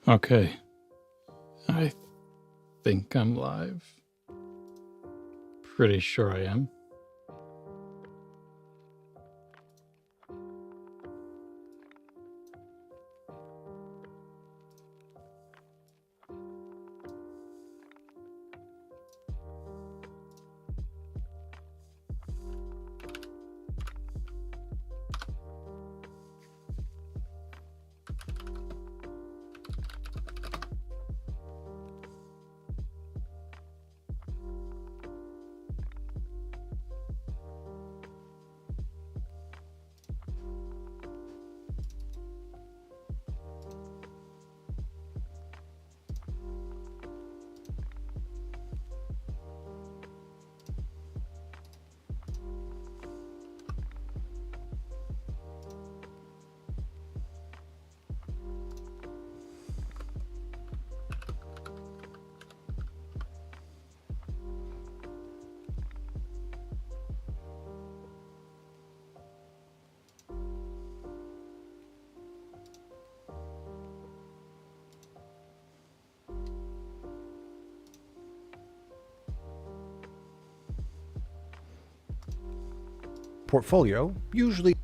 Okay, I think I'm live. Pretty sure I am. Portfolio usually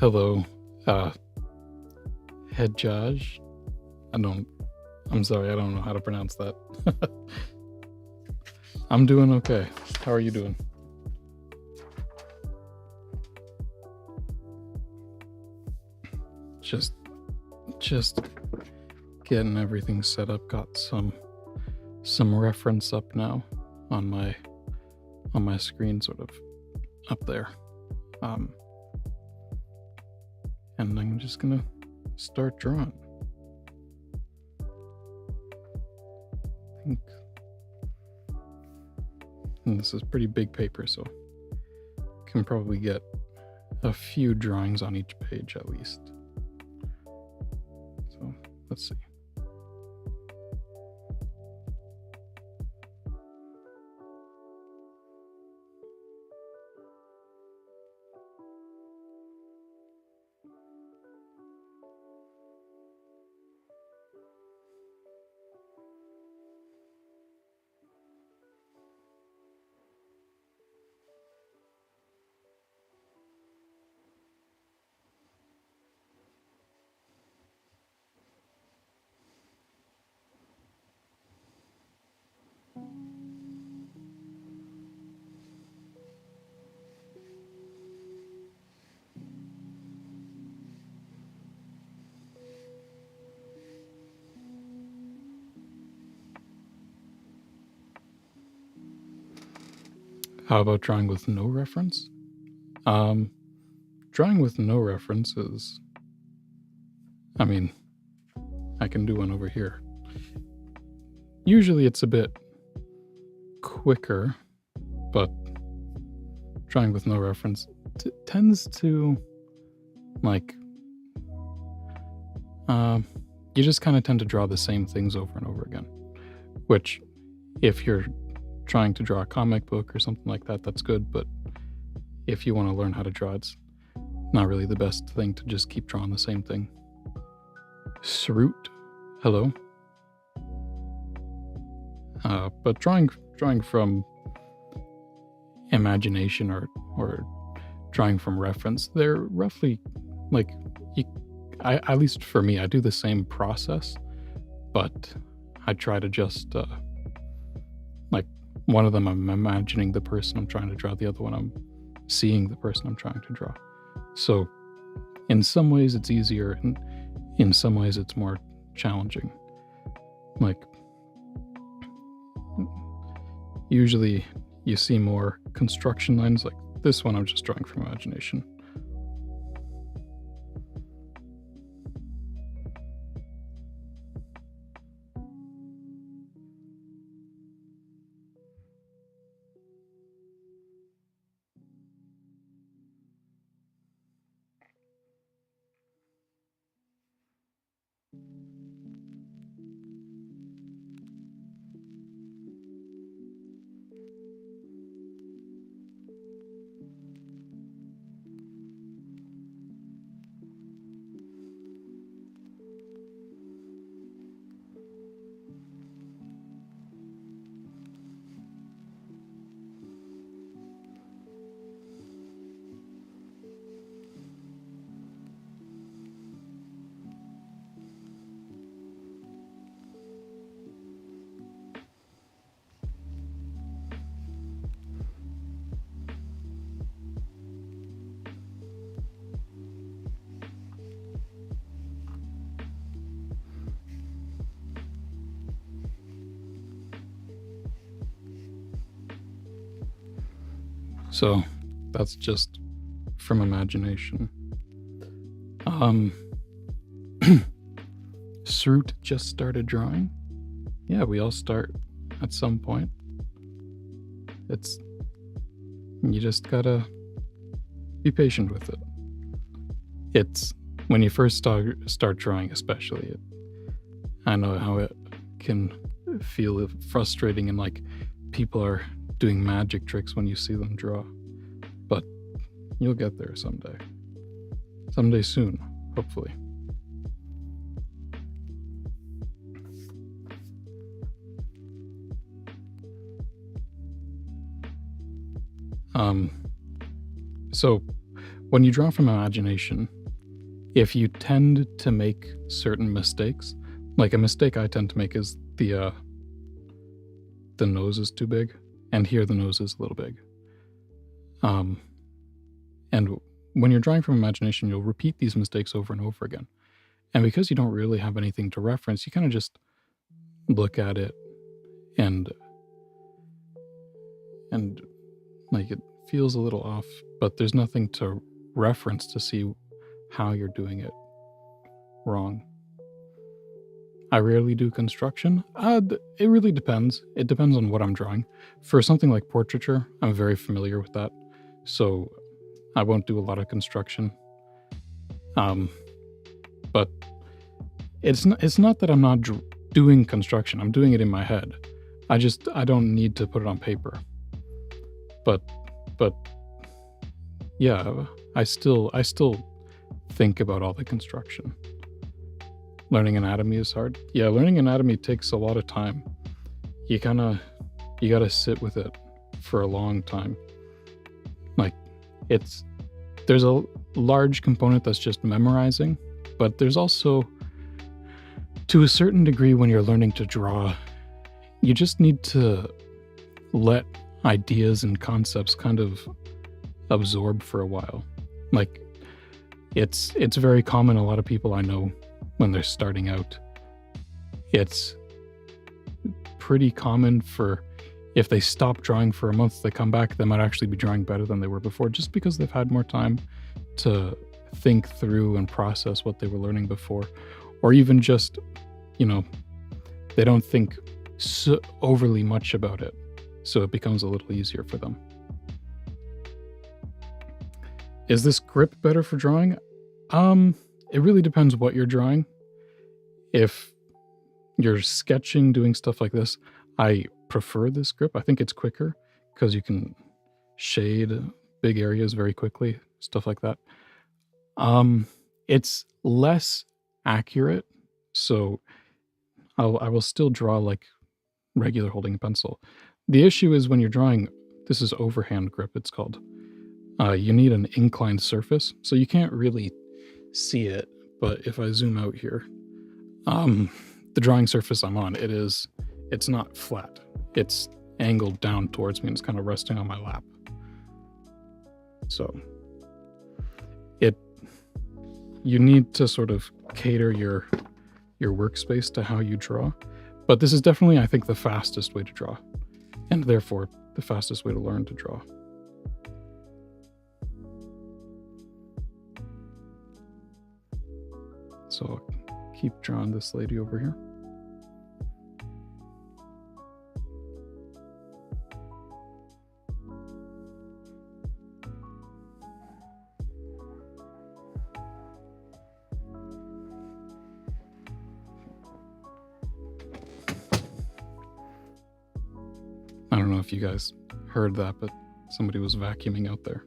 Hello, Head Judge. I'm sorry, I don't know how to pronounce that. I'm doing okay. How are you doing? Just getting everything set up. Got some reference up now on my screen, sort of up there. And I'm just gonna start drawing. I think again, this is pretty big paper, so can probably get a few drawings on each page at least. So let's see. How about drawing with no reference? Drawing with no reference is, I mean, I can do one over here. Usually it's a bit quicker, but drawing with no reference tends to, like, you just kind of tend to draw the same things over and over again, which if you're trying to draw a comic book or something like that, that's good, but if you want to learn how to draw, it's not really the best thing to just keep drawing the same thing. Sroot, hello. But drawing from imagination or drawing from reference, they're roughly like, at least for me, I do the same process, but I try to just like, one of them I'm imagining the person I'm trying to draw, the other one I'm seeing the person I'm trying to draw. So in some ways it's easier, and in some ways it's more challenging. Like, usually you see more construction lines, like this one I'm just drawing from imagination. So that's just from imagination. Sroot just started drawing. Yeah, we all start at some point. You just gotta be patient with it. It's when you first start drawing, especially. I know how it can feel frustrating, and like people are doing magic tricks when you see them draw, but you'll get there someday soon, hopefully. So when you draw from imagination, if you tend to make certain mistakes, like a mistake I tend to make is the nose is too big, and here the nose is a little big. And when you're drawing from imagination, you'll repeat these mistakes over and over again. And because you don't really have anything to reference, you kind of just look at it and like it feels a little off, but there's nothing to reference to see how you're doing it wrong. I rarely do construction. It really depends. It depends on what I'm drawing. For something like portraiture, I'm very familiar with that, so I won't do a lot of construction. Um, but it's not that I'm not doing construction. I'm doing it in my head. I don't need to put it on paper. But but yeah, I still think about all the construction. Learning anatomy is hard. Yeah, learning anatomy takes a lot of time. You gotta sit with it for a long time. Like it's there's a large component that's just memorizing, but there's also, to a certain degree, when you're learning to draw, you just need to let ideas and concepts kind of absorb for a while. Like it's very common. A lot of people I know, when they're starting out, it's pretty common for, if they stop drawing for a month, they come back, they might actually be drawing better than they were before, just because they've had more time to think through and process what they were learning before. Or even just, you know, they don't think so overly much about it, so it becomes a little easier for them. Is this grip better for drawing? It really depends what you're drawing. If you're sketching, doing stuff like this, I prefer this grip. I think it's quicker because you can shade big areas very quickly, stuff like that. It's less accurate, so I will still draw like regular holding a pencil. The issue is when you're drawing, this is overhand grip, it's called. You need an inclined surface, so you can't really see it. But if I zoom out here, the drawing surface I'm on, it's not flat. It's angled down towards me and it's kind of resting on my lap. So you need to sort of cater your workspace to how you draw. But this is definitely, I think, the fastest way to draw, and therefore the fastest way to learn to draw. So I'll keep drawing this lady over here. I don't know if you guys heard that, but somebody was vacuuming out there.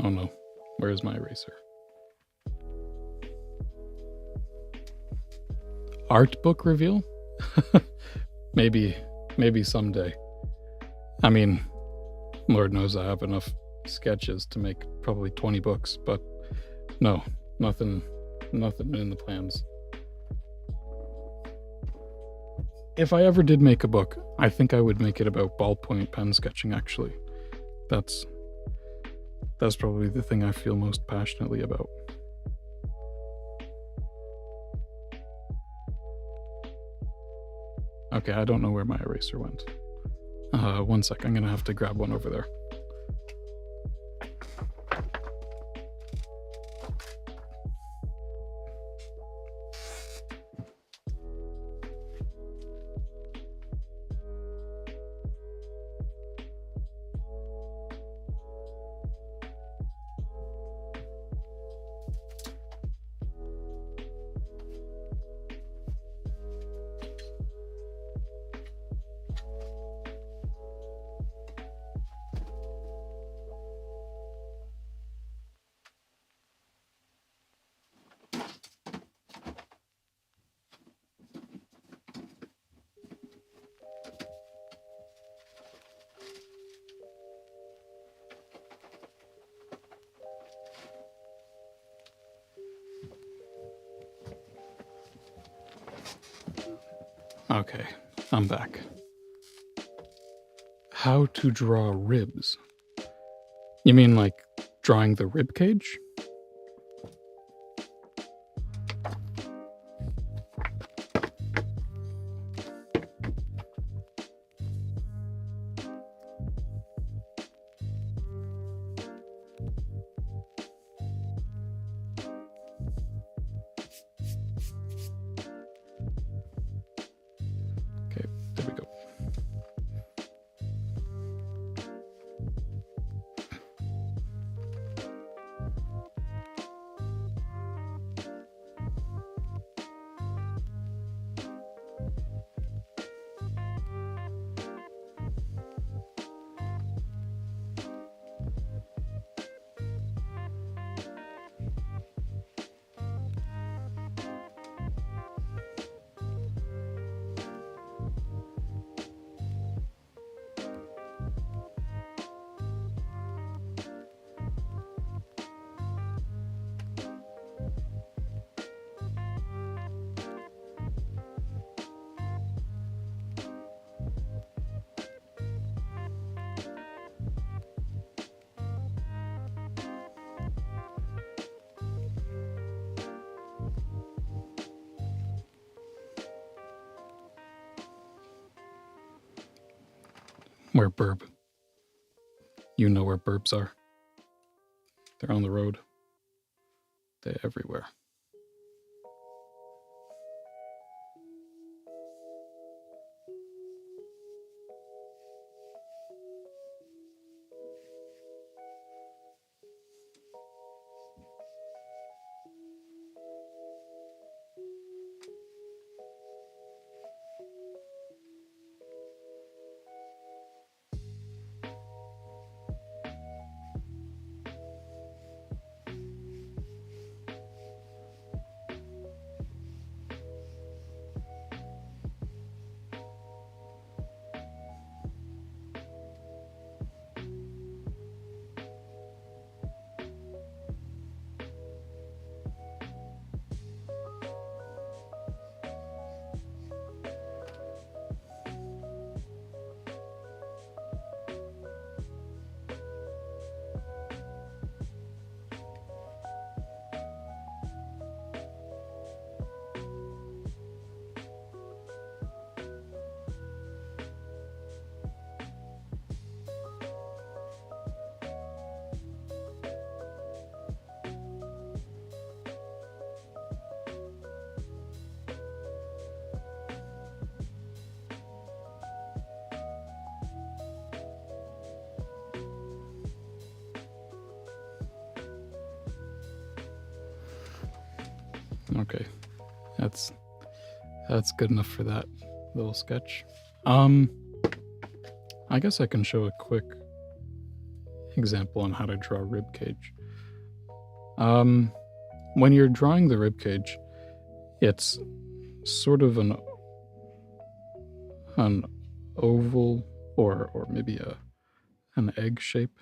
Oh no, where's my eraser? Art book reveal? maybe someday. I mean, Lord knows I have enough sketches to make probably 20 books, but no, nothing in the plans. If I ever did make a book, I think I would make it about ballpoint pen sketching, actually. That's probably the thing I feel most passionately about. Okay, I don't know where my eraser went. 1 sec, I'm gonna have to grab one over there. Okay, I'm back. How to draw ribs? You mean like drawing the rib cage? Okay, there we go. Where burb? You know where burbs are. They're on the road. They're everywhere. Okay, that's good enough for that little sketch. I guess I can show a quick example on how to draw a rib cage. When you're drawing the rib cage, it's sort of an oval or maybe an egg shape.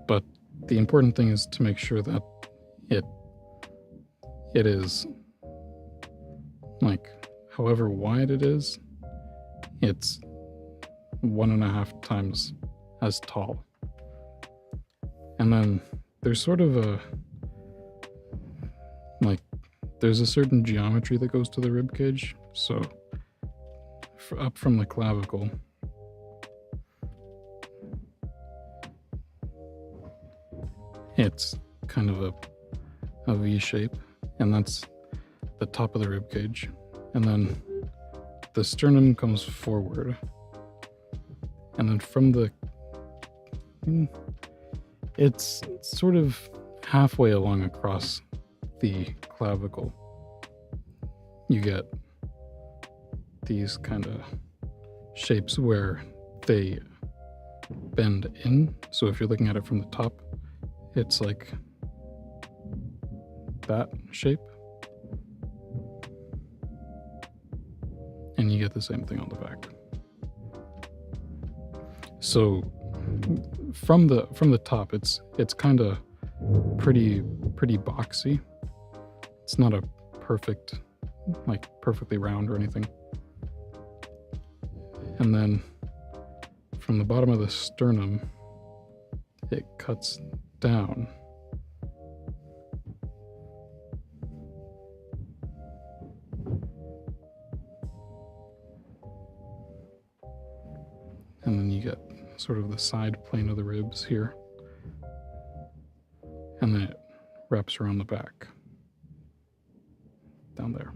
But the important thing is to make sure that it is like however wide it is, it's 1.5 times as tall. And then there's sort of there's a certain geometry that goes to the rib cage. So up from the clavicle, it's kind of a V shape, and that's the top of the rib cage. And then the sternum comes forward, and then from the it's sort of halfway along across the clavicle, you get these kind of shapes where they bend in. So if you're looking at it from the top, it's like that shape, and you get the same thing on the back. So from the top, it's kind of pretty boxy. It's not a perfectly round or anything. And then from the bottom of the sternum, it cuts down. And then you get sort of the side plane of the ribs here. And then it wraps around the back. Down there.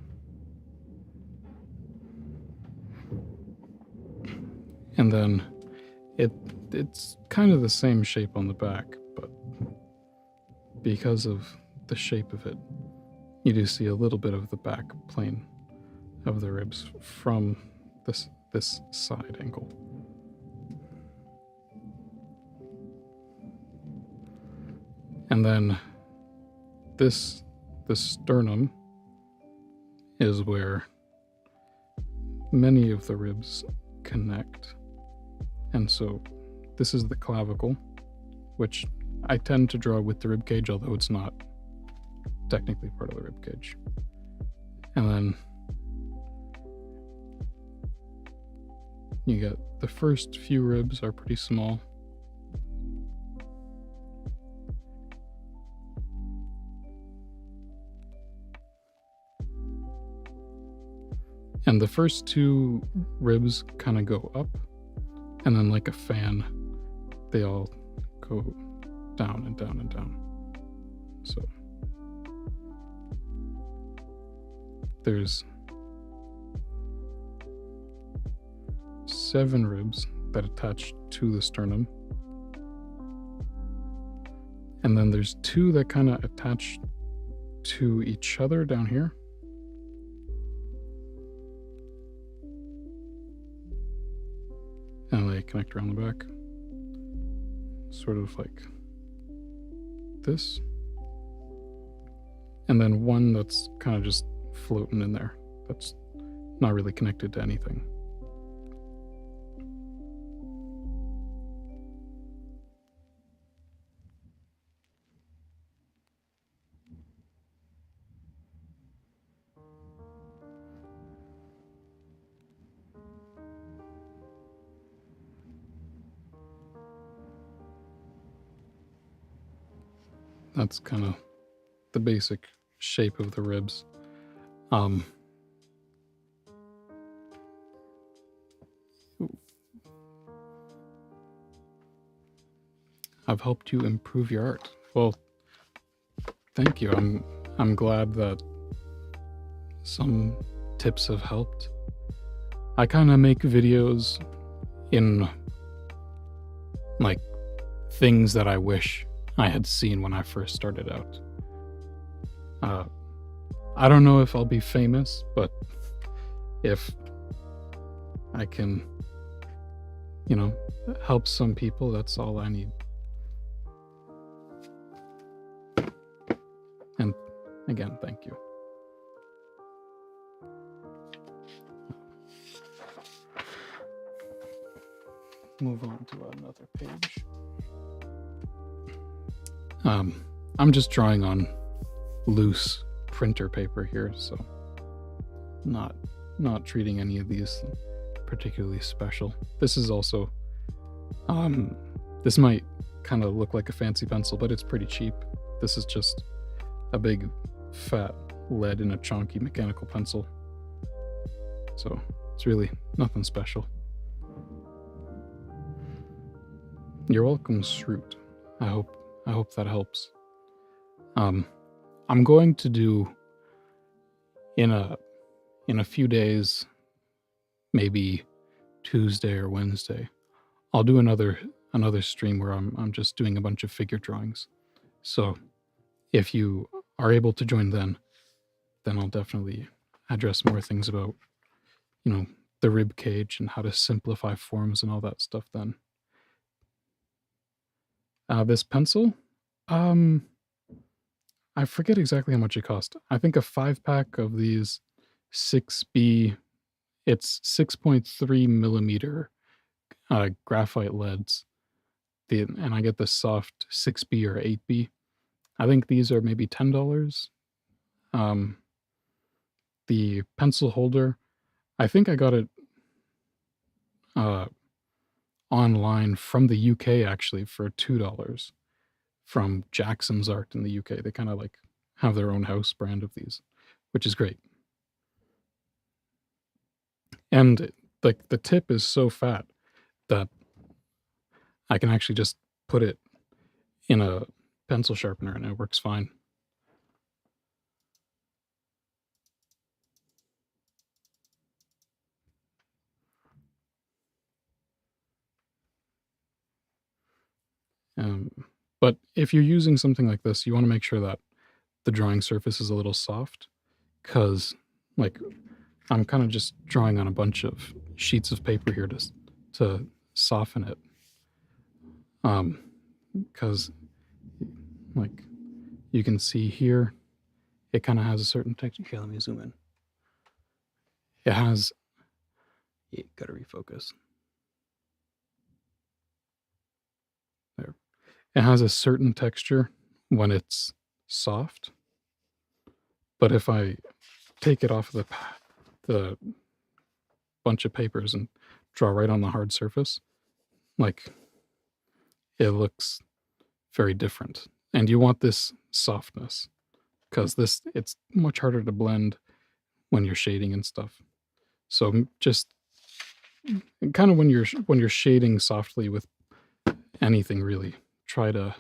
And then it's kind of the same shape on the back, but because of the shape of it, you do see a little bit of the back plane of the ribs from this side angle. And then the sternum is where many of the ribs connect. And so this is the clavicle, which I tend to draw with the rib cage, although it's not technically part of the rib cage. And then you get the first few ribs are pretty small. And the first two ribs kind of go up, and then like a fan, they all go down and down and down. So there's 7 ribs that attach to the sternum. And then there's 2 that kind of attach to each other down here. And they connect around the back, sort of like this. And then one that's kind of just floating in there, that's not really connected to anything. That's kind of the basic shape of the ribs. I've helped you improve your art. Well, thank you. I'm glad that some tips have helped. I kind of make videos in like things that I wish I had seen when I first started out. I don't know if I'll be famous, but if I can, help some people, that's all I need. And again, thank you. Move on to another page. I'm just drawing on loose printer paper here, so not treating any of these particularly special. This is also this might kind of look like a fancy pencil, but it's pretty cheap. This is just a big fat lead in a chunky mechanical pencil. So it's really nothing special. You're welcome, Shroot. I hope that helps. I'm going to do in a few days, maybe Tuesday or Wednesday, I'll do another stream where I'm just doing a bunch of figure drawings. So if you are able to join then I'll definitely address more things about, the rib cage and how to simplify forms and all that stuff then. This pencil, I forget exactly how much it cost. I think a 5-pack of these 6B, it's 6.3 millimeter graphite leads. And I get the soft 6B or 8B. I think these are maybe $10. The pencil holder, I think I got it online from the UK actually for $2 from Jackson's Art in the UK. They kind of like have their own house brand of these, which is great. And like the tip is so fat that I can actually just put it in a pencil sharpener and it works fine. But if you're using something like this, you want to make sure that the drawing surface is a little soft, because like I'm kind of just drawing on a bunch of sheets of paper here to soften it. Because like you can see here, it kind of has a certain texture. Here, let me zoom in. It has, gotta refocus. There. It has a certain texture when it's soft, but if I take it off of the bunch of papers and draw right on the hard surface, like it looks very different. And you want this softness because it's much harder to blend when you're shading and stuff. So just kind of when you're shading softly with anything, really try to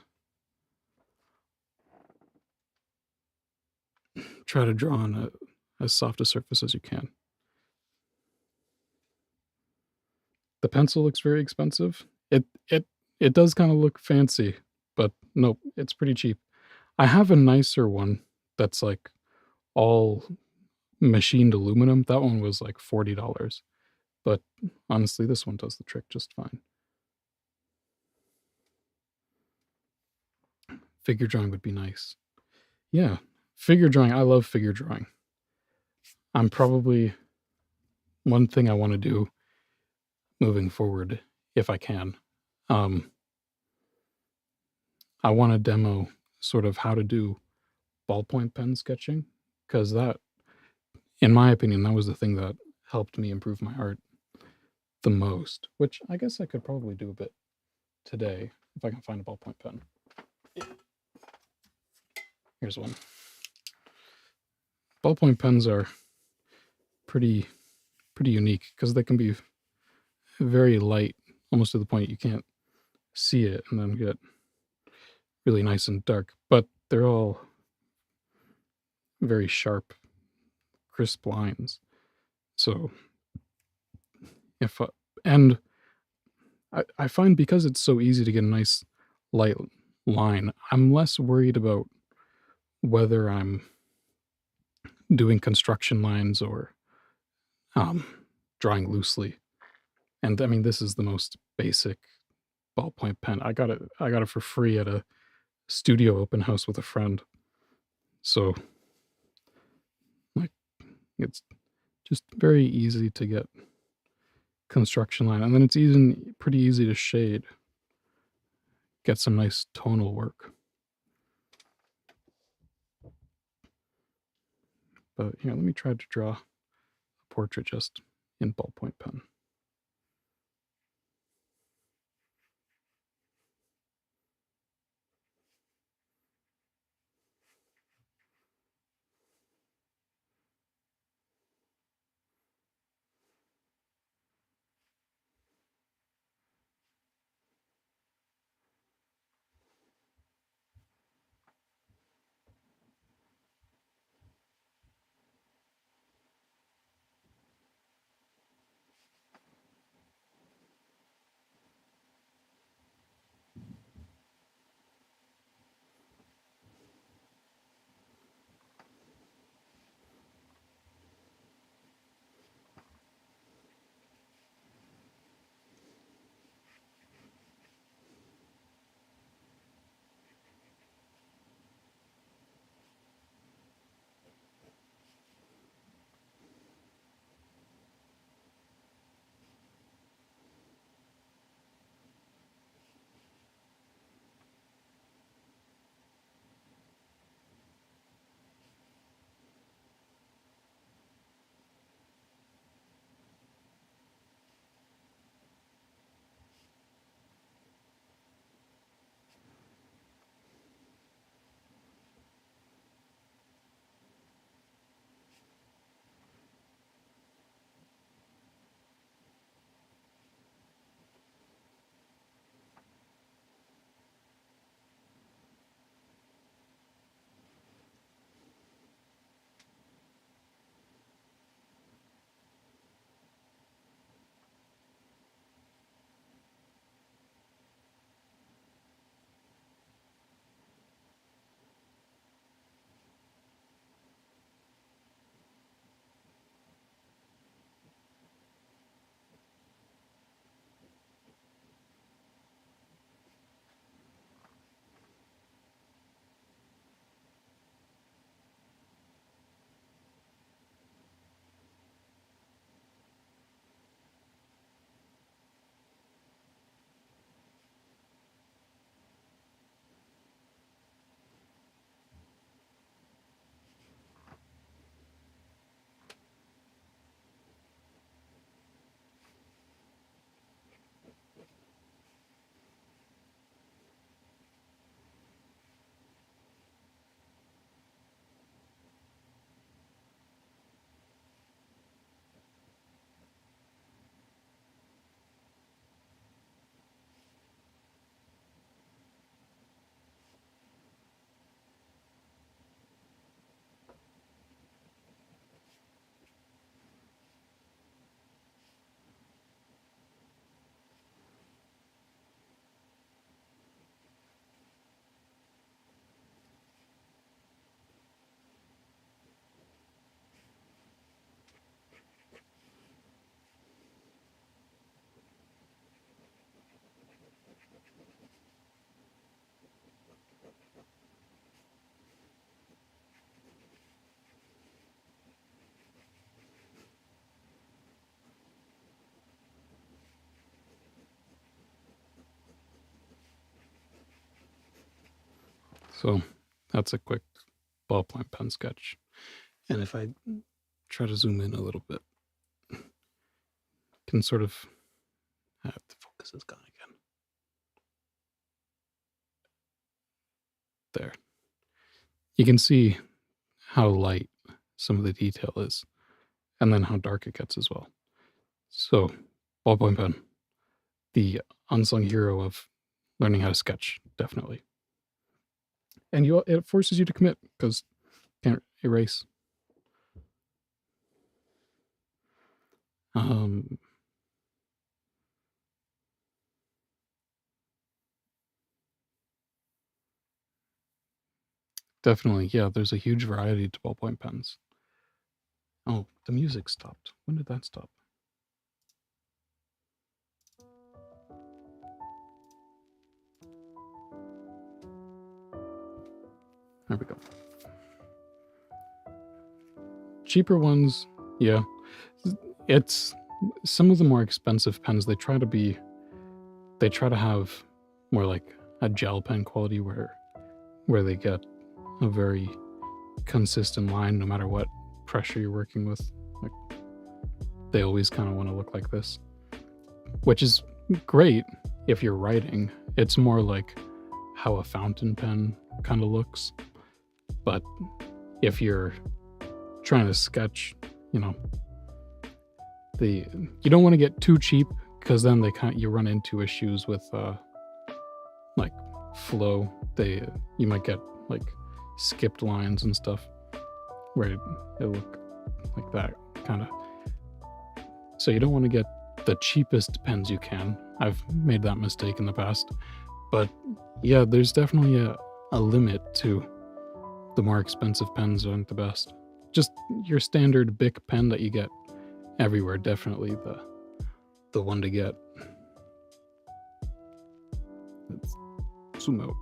draw on as soft a surface as you can. The pencil looks very expensive. It does kind of look fancy, but nope, it's pretty cheap. I have a nicer one that's like all machined aluminum. That one was like $40. But honestly, this one does the trick just fine. Figure drawing would be nice. Yeah, figure drawing. I love figure drawing. I'm probably one thing I want to do moving forward, if I can. I want to demo sort of how to do ballpoint pen sketching, because that, in my opinion, that was the thing that helped me improve my art the most, which I guess I could probably do a bit today if I can find a ballpoint pen. Here's one. Ballpoint pens are pretty unique because they can be very light, almost to the point you can't see it, and then get really nice and dark, but they're all very sharp, crisp lines. So if and I find because it's so easy to get a nice light line, I'm less worried about whether I'm doing construction lines or drawing loosely. And I mean, this is the most basic ballpoint pen. I got it for free at a studio open house with a friend. So like it's just very easy to get construction line, and then it's pretty easy to shade. Get some nice tonal work. But here, let me try to draw a portrait just in ballpoint pen. So that's a quick ballpoint pen sketch. And if I try to zoom in a little bit, can sort of the focus is gone again. There. You can see how light some of the detail is, and then how dark it gets as well. So, ballpoint pen, the unsung hero of learning how to sketch, definitely. And it forces you to commit because you can't erase. Um, Definitely, yeah. There's a huge variety to ballpoint pens. Oh, the music stopped. When did that stop? There we go. Cheaper ones, yeah. It's some of the more expensive pens. They try to have more like a gel pen quality where they get a very consistent line no matter what pressure you're working with. Like, they always kind of want to look like this, which is great if you're writing. It's more like how a fountain pen kind of looks. But if you're trying to sketch, you know, you don't want to get too cheap, because then you run into issues with like flow. You might get like skipped lines and stuff where it look like that kind of. So you don't want to get the cheapest pens you can. I've made that mistake in the past. But yeah, there's definitely a limit to the more expensive pens aren't the best. Just your standard Bic pen that you get everywhere, definitely the one to get. Let's zoom out.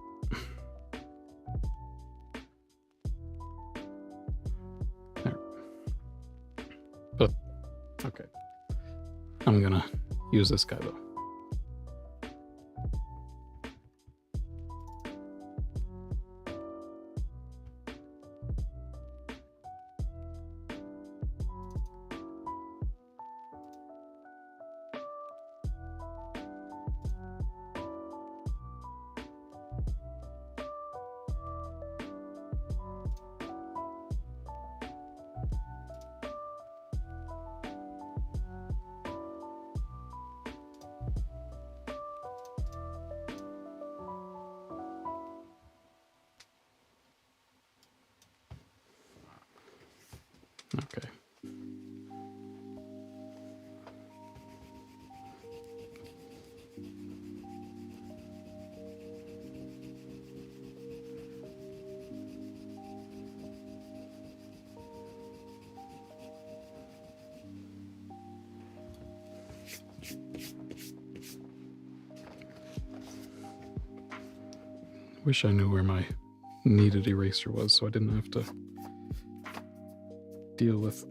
There. But okay. I'm gonna use this guy though. Okay. Wish I knew where my kneaded eraser was so I didn't have to deal with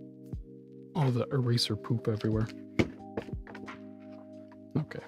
all the eraser poop everywhere. Okay.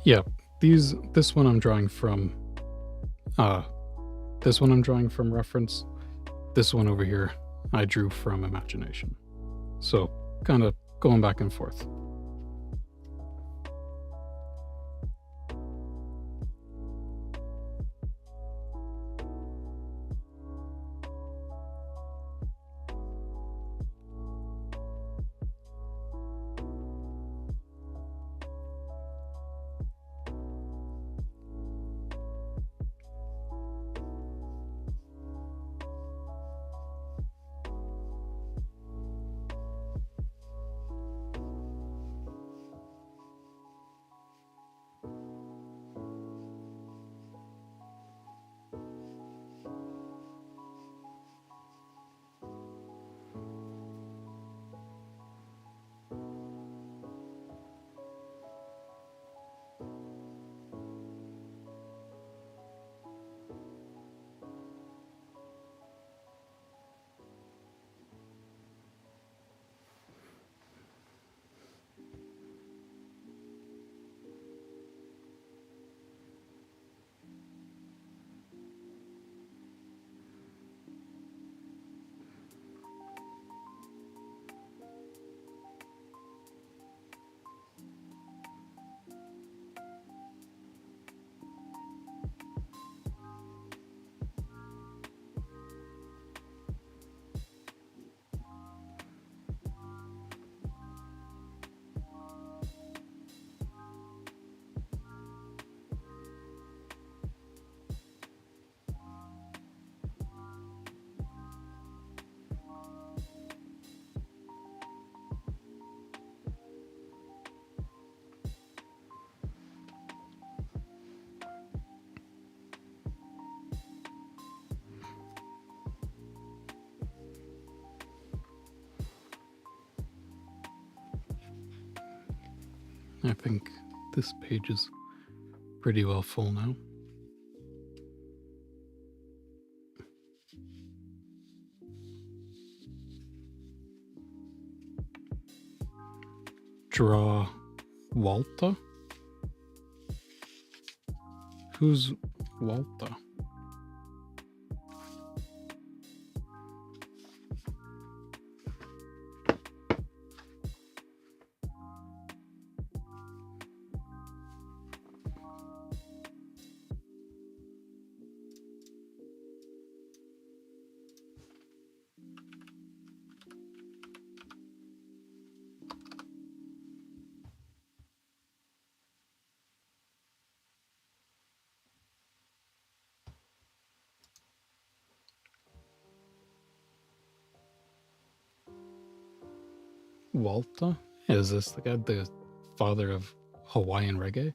Yeah, this one I'm drawing from uh this one I'm drawing from reference. This one over here I drew from imagination. So kind of going back and forth. I think this page is pretty well full now. Draw Walta? Who's Walta? Walta? Is this the guy, the father of Hawaiian reggae?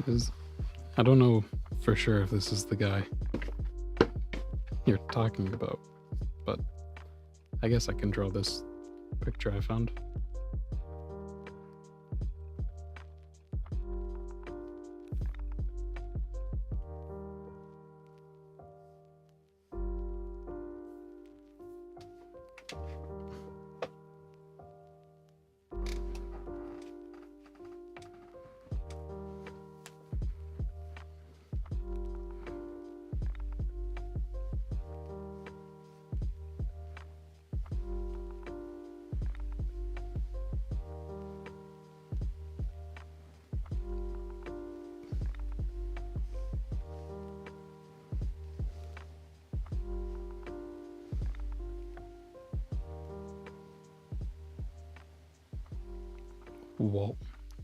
Is I don't know for sure if this is the guy you're talking about, but I guess I can draw this picture I found.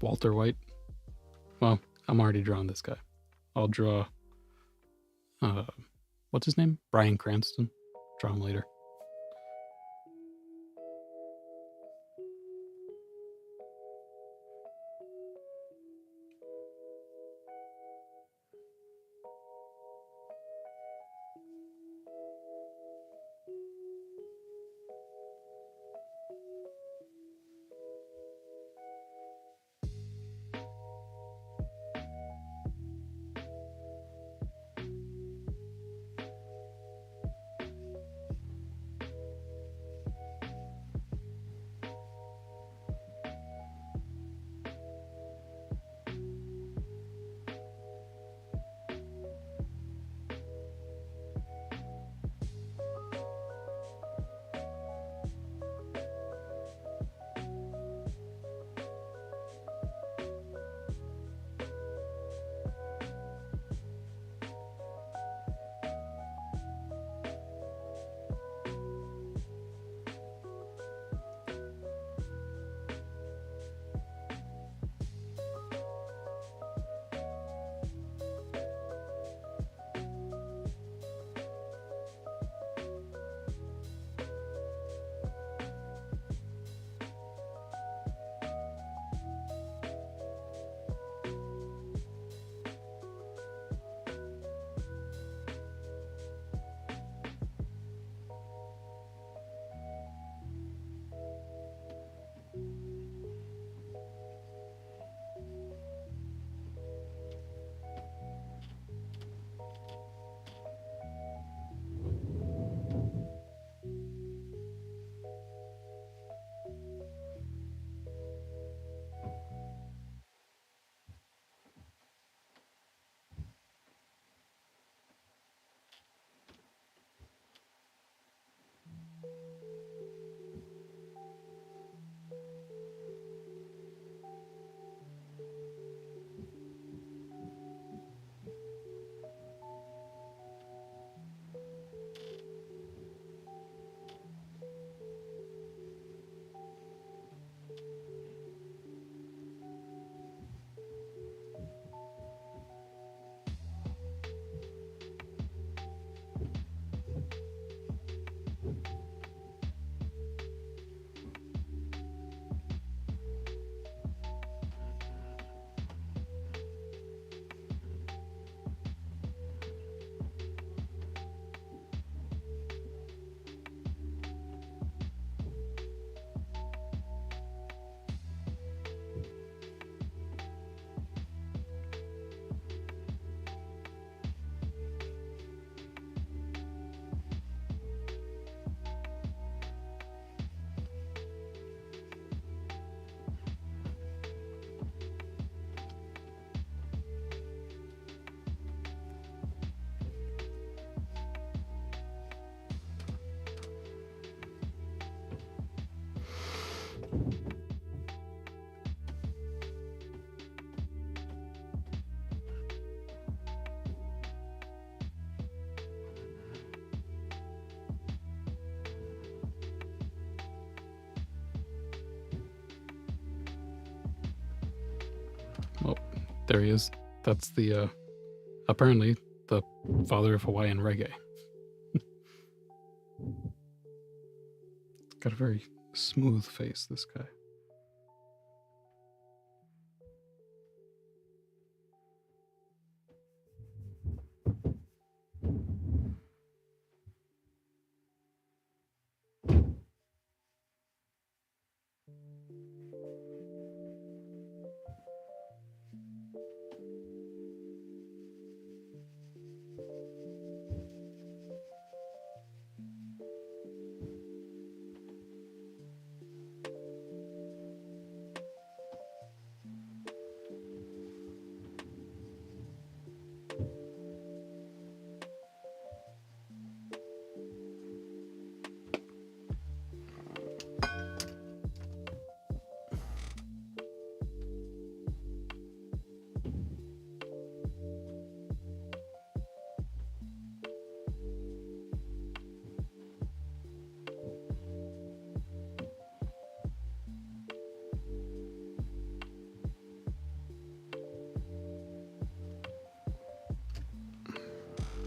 Walter White. I'm already drawing this guy. I'll draw, what's his name? Bryan Cranston. Draw him later. Oh, there he is. That's the, apparently, the father of Hawaiian reggae. Got a very smooth face, this guy.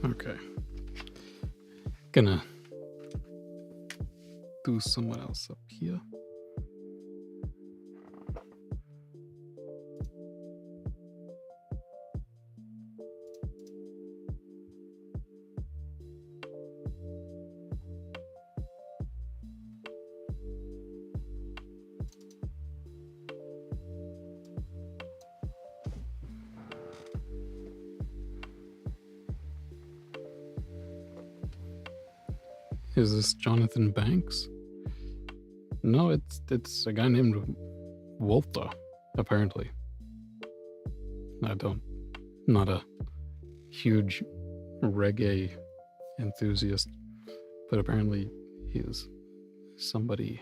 Okay. Gonna do someone else up here. Is this Jonathan Banks? No, it's a guy named Walter, apparently. Not a huge reggae enthusiast, but apparently he is somebody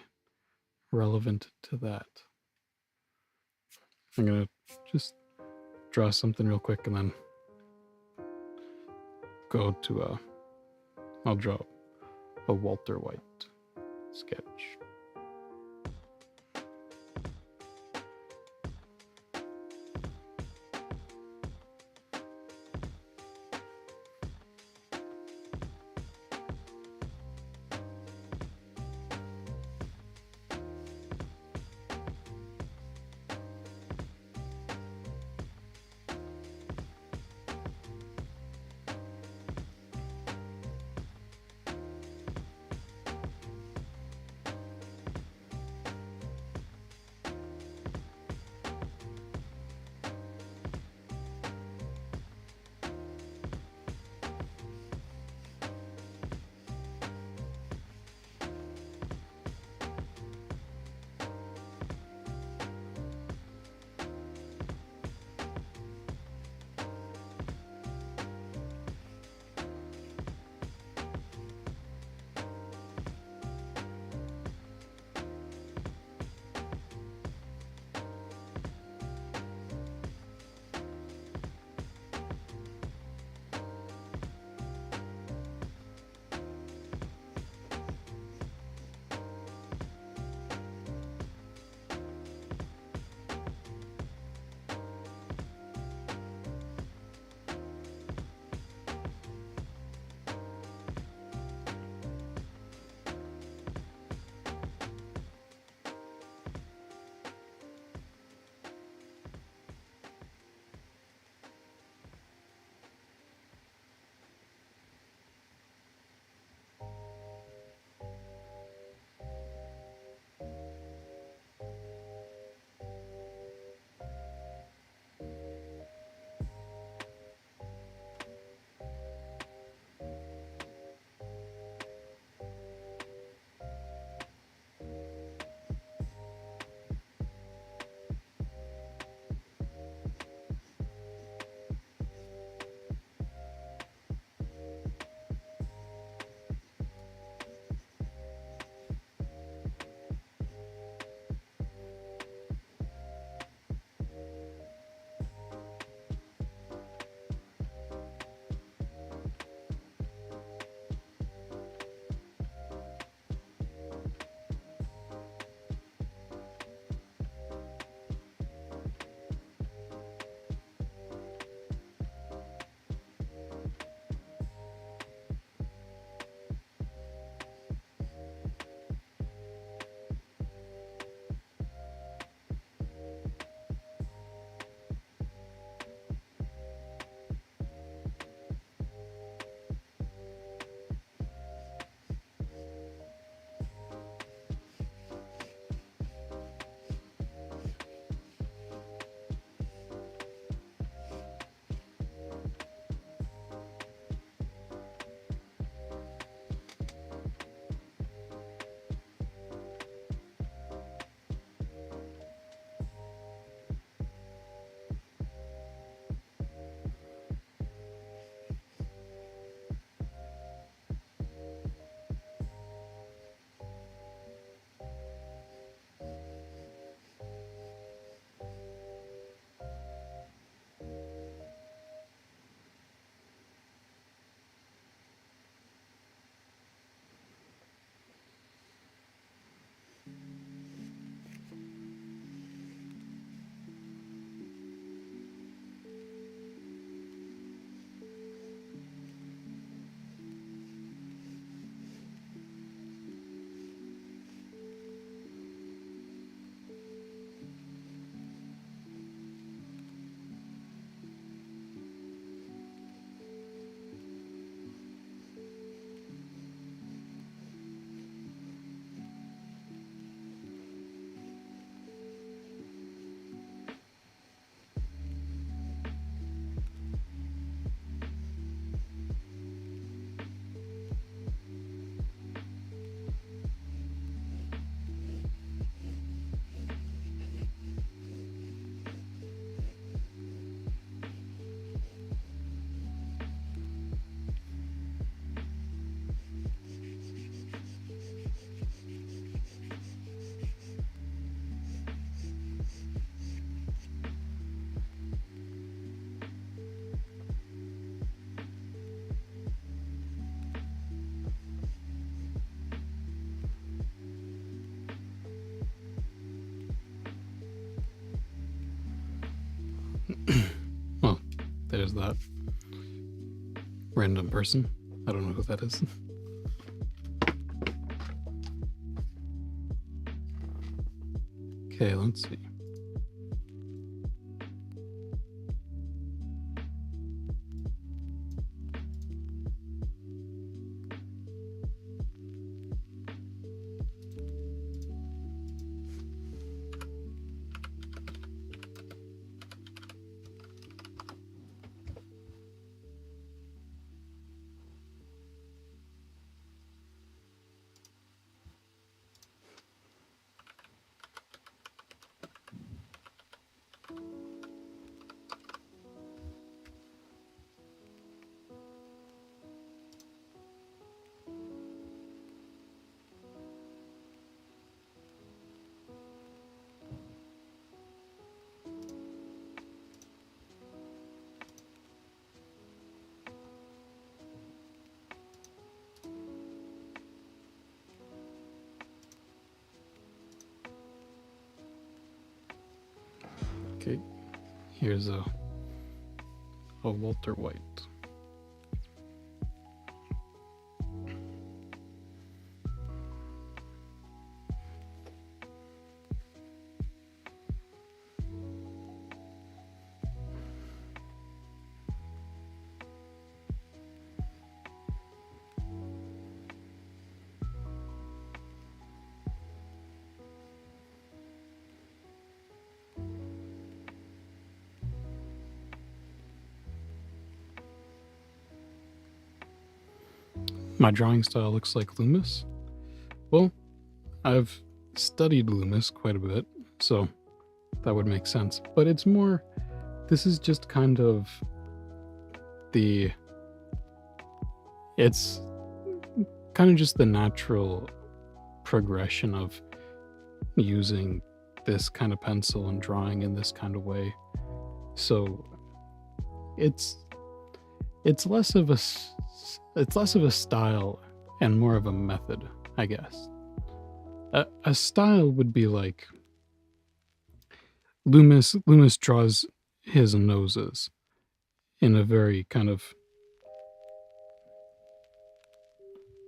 relevant to that. I'm gonna just draw something real quick and then go to I'll draw a Walter White sketch. there's that random person. I don't know who that is. Okay, let's see. Okay, here's a Walter White. My drawing style looks like Loomis. Well, I've studied Loomis quite a bit, so that would make sense. But it's more, this is just kind of it's kind of just the natural progression of using this kind of pencil and drawing in this kind of way. So it's less of it's less of a style and more of a method, I guess. A style would be like Loomis draws his noses in a very kind of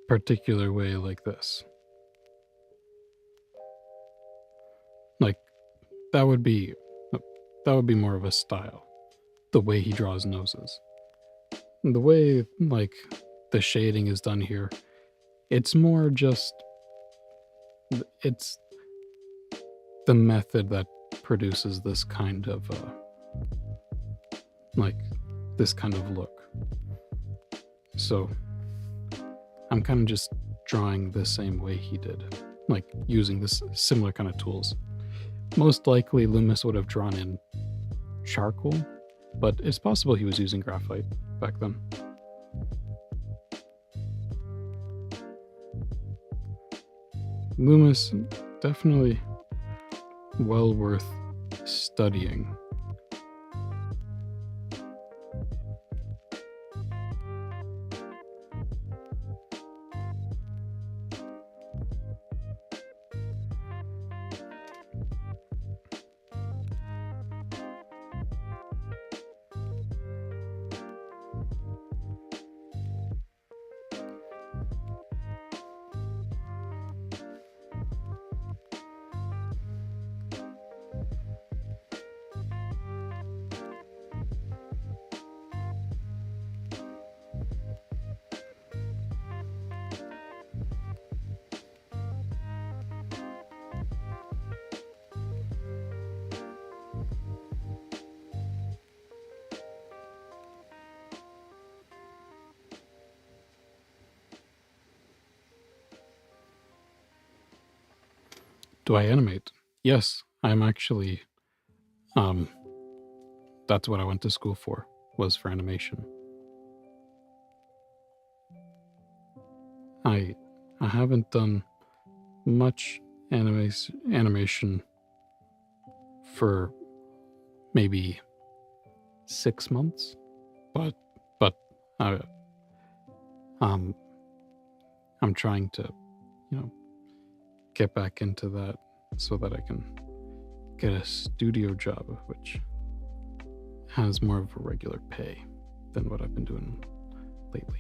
particular way, like this. Like that would be more of a style, the way he draws noses. The way like the shading is done here, it's more just it's the method that produces this kind of like this kind of look. So I'm kind of just drawing the same way he did, like using this similar kind of tools. Most likely Loomis would have drawn in charcoal, but it's possible he was using graphite back then. Loomis, definitely well worth studying. Do I animate? Yes, I'm actually that's what I went to school for, was for animation. I haven't done much animation for maybe 6 months, but I um I'm trying to, you know, get back into that so that I can get a studio job which has more of a regular pay. than what I've been doing lately.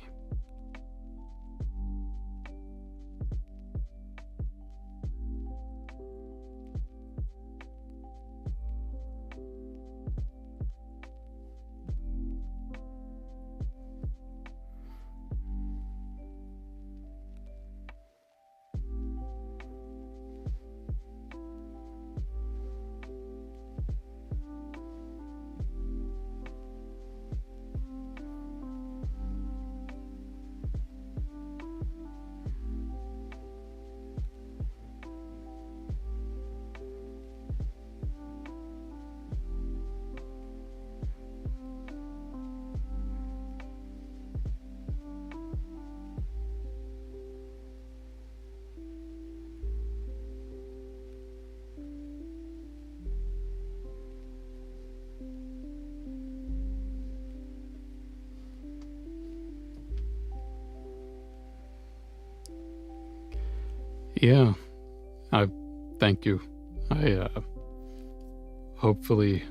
Yeah, I thank you. I hopefully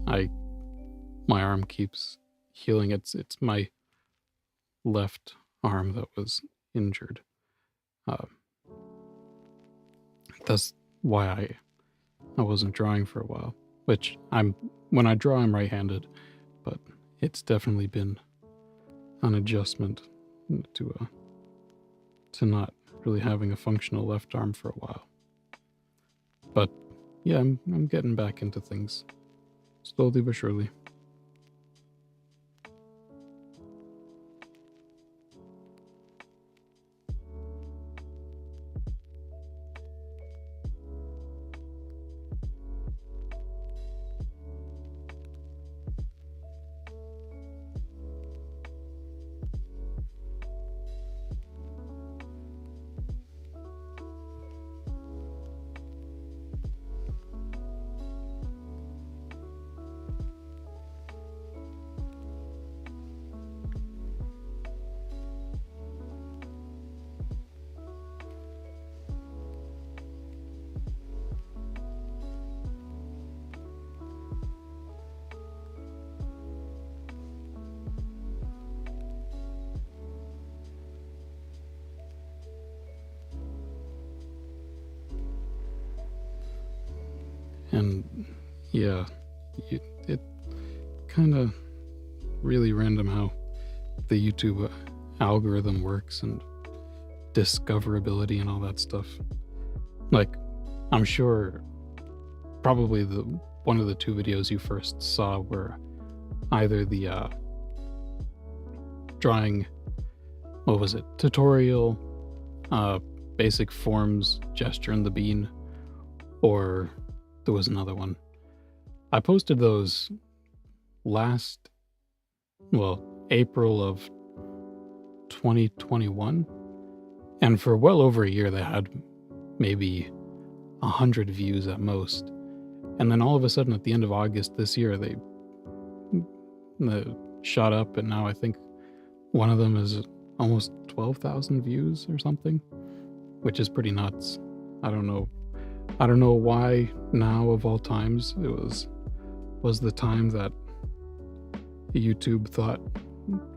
I my arm keeps healing. It's my left arm that was injured. Uh, that's why I wasn't drawing for a while. Which I'm when I draw, I'm right-handed, but it's definitely been an adjustment to not really having a functional left arm for a while. But yeah, I'm getting back into things slowly but surely. And yeah, it kind of really random how the YouTube algorithm works and discoverability and all that stuff. Like, I'm sure probably the one of the two videos you first saw were either the drawing, what was it, tutorial, basic forms, gesture and the bean, or there was another one. I posted those April of 2021, and for well over a year they had maybe 100 views at most. And then all of a sudden at the end of August this year, they shot up, and now I think one of them is almost 12,000 views or something, which is pretty nuts. I don't know why now of all times it was the time that YouTube thought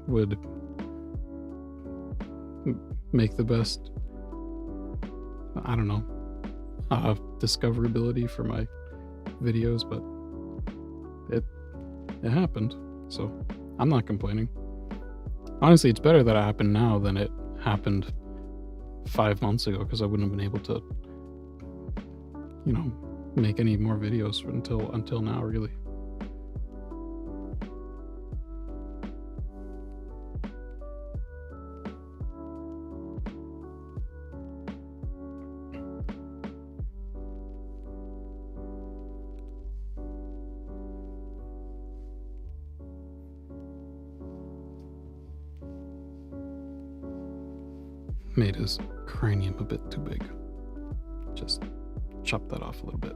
would make the best, I don't know, discoverability for my videos, but it happened, so I'm not complaining. Honestly, it's better that it happened now than it happened 5 months ago, because I wouldn't have been able to, make any more videos until now, really. Made his cranium a bit too big. Just chop that off a little bit.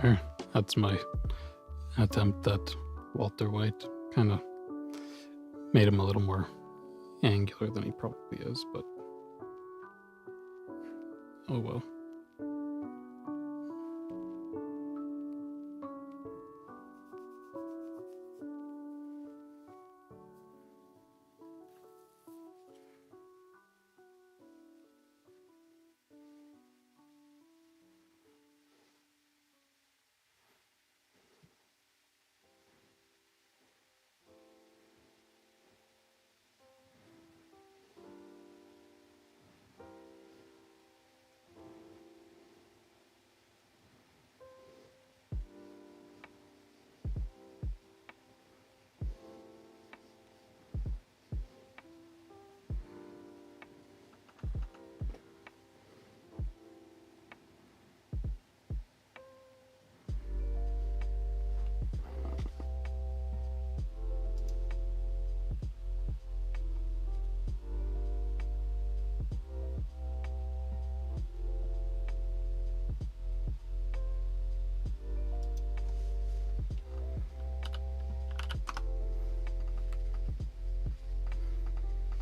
There, that's my attempt at Walter White. Kind of made him a little more angular than he probably is, but oh well.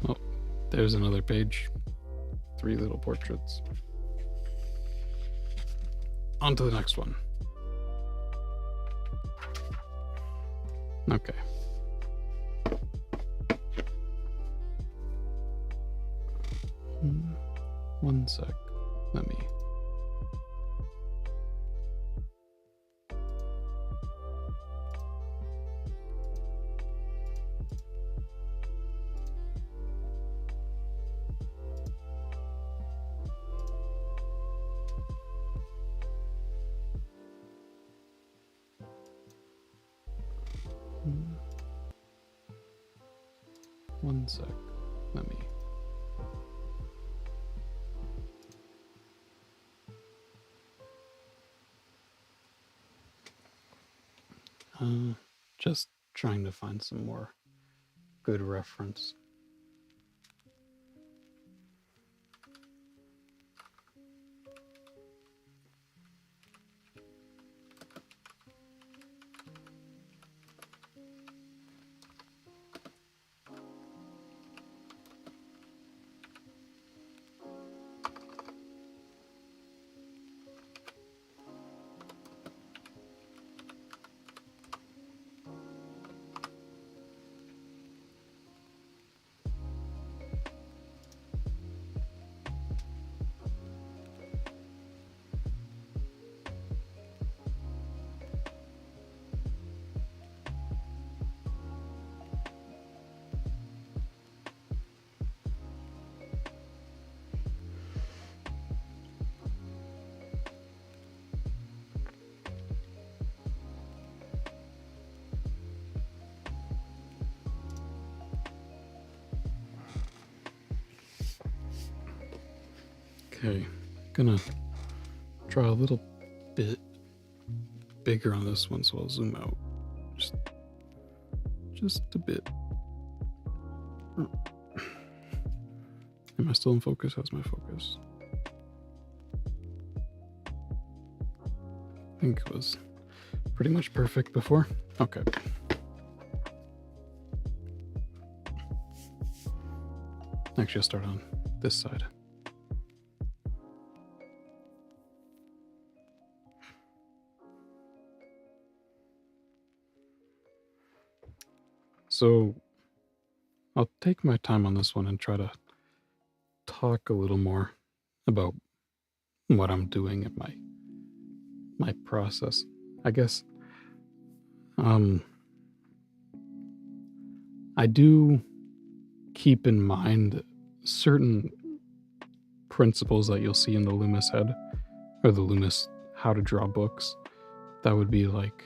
Oh, there's another page. 3 little portraits. On to the next one. Okay. One sec. Let me. One sec. Let me. Just trying to find some more good reference. Okay, gonna try a little bit bigger on this one, so I'll zoom out just a bit. Am I still in focus? How's my focus? I think it was pretty much perfect before. Okay. Actually, I'll start on this side. So I'll take my time on this one and try to talk a little more about what I'm doing in my process. I guess I do keep in mind certain principles that you'll see in the Loomis head or the Loomis how to draw books. That would be like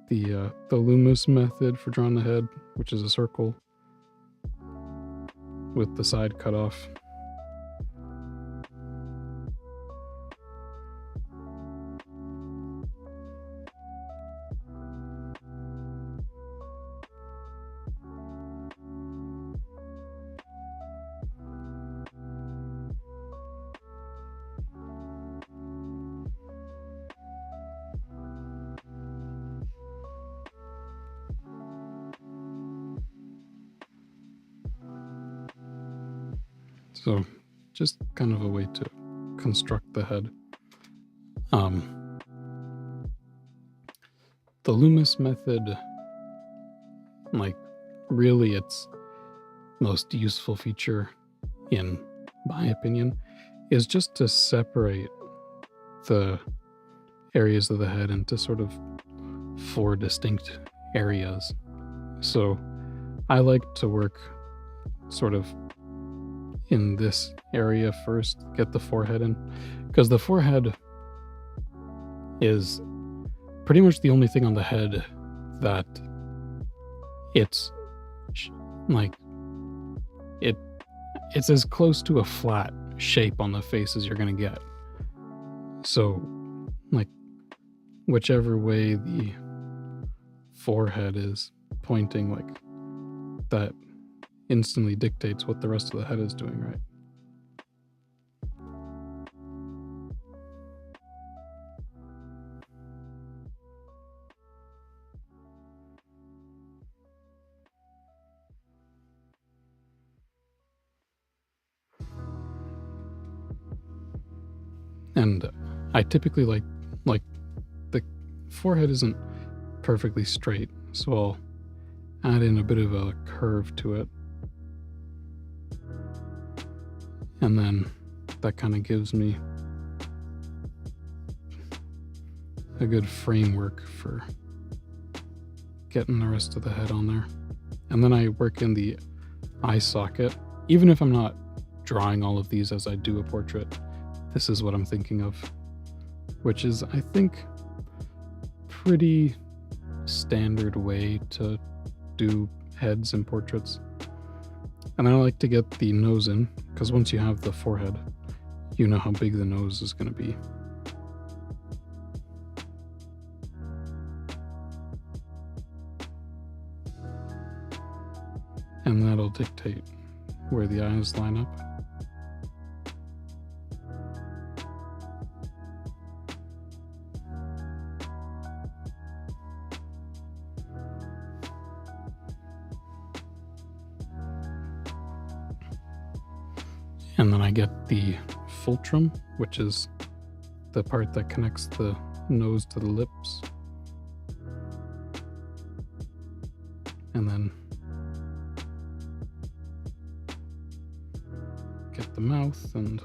the Loomis method for drawing the head, which is a circle with the side cut off. So just kind of a way to construct the head. Um, the Loomis method, like really its most useful feature, in my opinion, is just to separate the areas of the head into sort of 4 distinct areas. So I like to work sort of in this area first, get the forehead in, because the forehead is pretty much the only thing on the head that it's like it it's as close to a flat shape on the face as you're gonna get. So like whichever way the forehead is pointing, like that instantly dictates what the rest of the head is doing, right? And I typically like the forehead isn't perfectly straight, so I'll add in a bit of a curve to it. And then that kind of gives me a good framework for getting the rest of the head on there. And then I work in the eye socket. Even if I'm not drawing all of these as I do a portrait, this is what I'm thinking of, which is, I think, pretty standard way to do heads in portraits. And I like to get the nose in, because once you have the forehead, you know how big the nose is going to be. And that'll dictate where the eyes line up. And then I get the fulcrum, which is the part that connects the nose to the lips. And then get the mouth and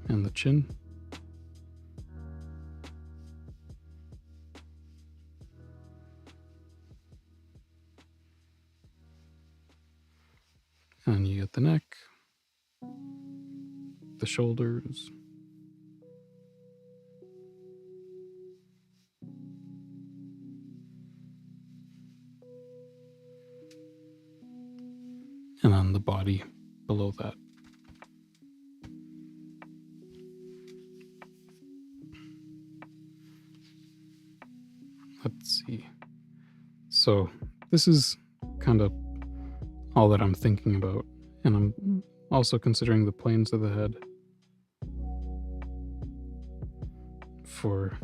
the chin. And you get the neck, the shoulders, and then the body below that. Let's see. So this is kind of all that I'm thinking about, and I'm also considering the planes of the head for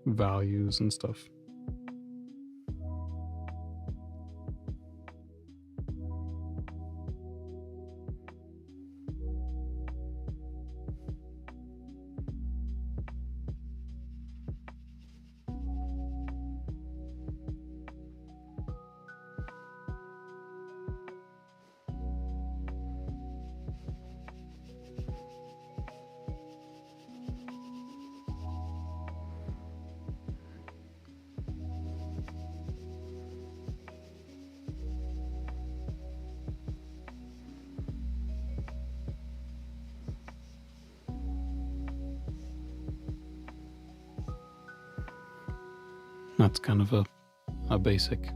values and stuff. That's kind of a basic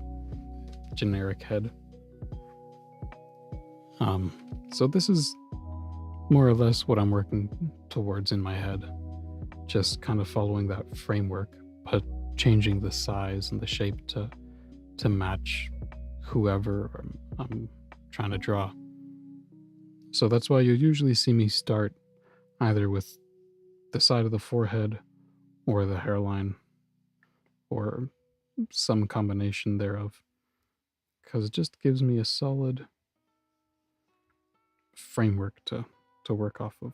generic head. So this is more or less what I'm working towards in my head, just kind of following that framework, but changing the size and the shape to match whoever I'm trying to draw. So that's why you usually see me start either with the side of the forehead or the hairline or some combination thereof. because it just gives me a solid framework to work off of.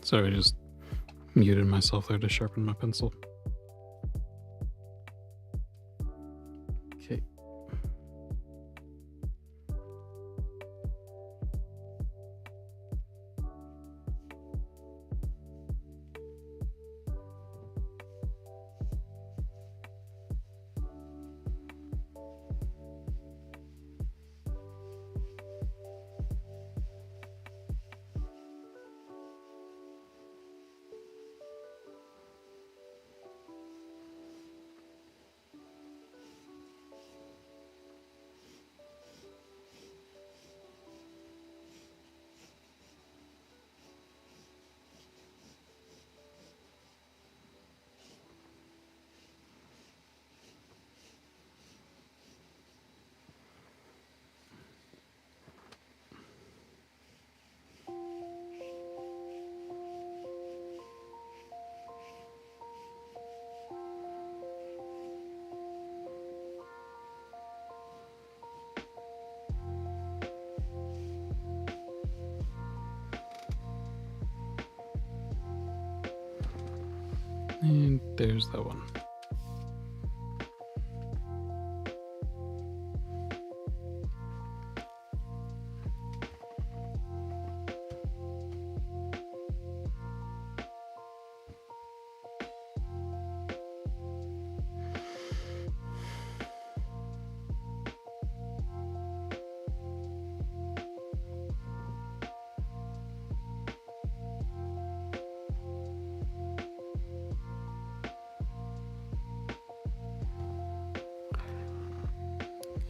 Sorry, just muted myself there to sharpen my pencil. Okay. And there's that one.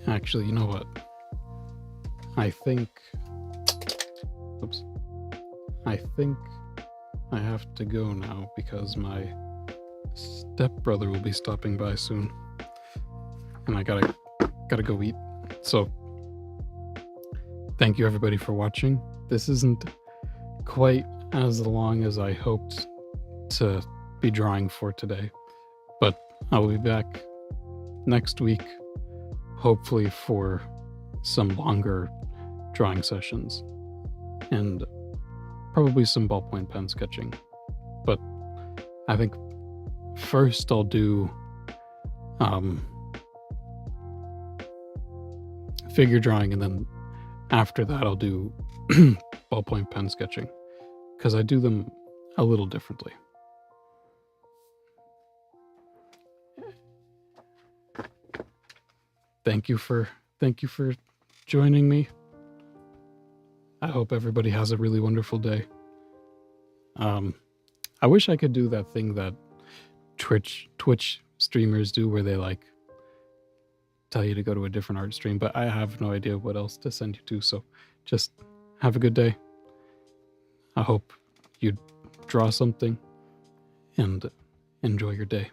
Actually, you know what? I think I have to go now because my stepbrother will be stopping by soon. And I gotta go eat. So thank you everybody for watching. This isn't quite as long as I hoped to be drawing for today, but I'll be back next week, hopefully for some longer drawing sessions and probably some ballpoint pen sketching. But I think first I'll do figure drawing, and then after that I'll do ballpoint pen sketching, because I do them a little differently. Thank you for joining me. I hope everybody has a really wonderful day. I wish I could do that thing that Twitch streamers do where they like tell you to go to a different art stream, but I have no idea what else to send you to, so just have a good day. I hope you draw something and enjoy your day.